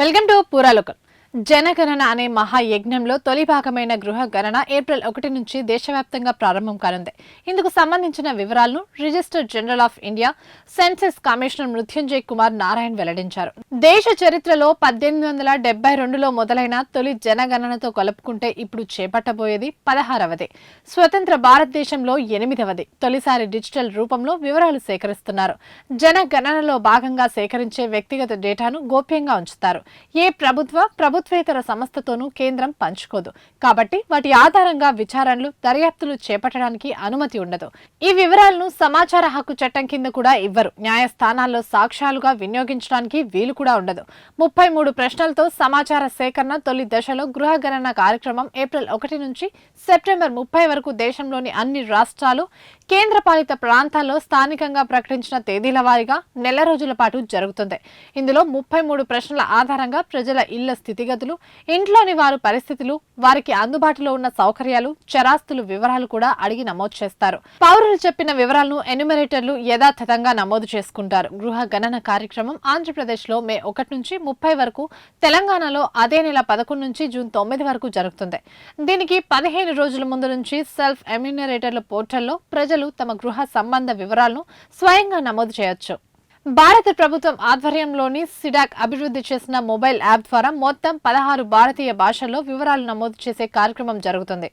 Welcome to పూరాలోకం. జనగణన అనే మహాయజ్ఞంలో తొలి భాగమైన గృహ గణన ఏప్రిల్ 1 నుంచి దేశవ్యాప్తంగా ప్రారంభం కానుంది. ఇందుకు సంబంధించిన వివరాలను register general of India census commissioner Mrutyunjay Kumar Narayan వెల్లడించారు. దేశ చరిత్రలో 1872లో మొదలైన తొలి జనగణనతో కలుపుకుంటే ఇప్పుడు చేపట్టబోయేది 16వది. స్వతంత్ర భారతదేశంలో 8వది. తొలిసారి డిజిటల్ రూపంలో వివరాలు సేకరిస్తున్నారు. జనగణనలో భాగంగా సేకరించే వ్యక్తిగత డేటాను గోప్యంగా ఉంచుతారు. ఏ ప్రభుత్వేతర సంస్థతోనూ కేంద్రం పంచుకోదు. కాబట్టి వాటి ఆధారంగా విచారణలు, దర్యాప్తులు చేపట్టడానికి అనుమతి ఉండదు. ఈ వివరాలను సమాచార హక్కు చట్టం కింద కూడా ఇవ్వరు. న్యాయస్థానాల్లో సాక్ష్యాలుగా వినియోగించడానికి వీలు కూడా ఉండదు. 33 ప్రశ్నలతో సమాచార సేకరణ తొలి దశలో గృహ గణన కార్యక్రమం ఏప్రిల్ 1 నుంచి సెప్టెంబర్ 30 వరకు దేశంలోని అన్ని రాష్ట్రాలు, కేంద్రపాలిత ప్రాంతాల్లో స్థానికంగా ప్రకటించిన తేదీల వారీగా నెల రోజుల పాటు జరుగుతుంది. ఇందులో 33 ప్రశ్నల ఆధారంగా ప్రజల ఇళ్ల స్థితిగతులు, ఇంట్లోని వారి పరిస్థితులు, వారికి అందుబాటులో ఉన్న సౌకర్యాలు, చరాస్తులు వివరాలు కూడా అడిగి నమోదు చేస్తారు. పౌరులు చెప్పిన వివరాలను ఎన్యుమరేటర్లు యథాతథంగా నమోదు చేసుకుంటారు. గృహ గణన కార్యక్రమం ఆంధ్రప్రదేశ్లో మే 1 నుంచి 30 వరకు, తెలంగాణలో అదే నెల 11 నుంచి జూన్ 9 వరకు జరుగుతుంది. దీనికి 15 రోజుల ముందు నుంచి సెల్ఫ్ ఎన్యుమరేటర్ల పోర్టల్లో ప్రజలు తమ గృహ సంబంధ వివరాలను స్వయంగా నమోదు చేయొచ్చు. భారత ప్రభుత్వం ఆధ్వర్యంలోని సిడాక్ అభివృద్ధి చేసిన మొబైల్ యాప్ ద్వారా మొత్తం 16 భారతీయ భాషల్లో వివరాలు నమోదు చేసే కార్యక్రమం జరుగుతుంది.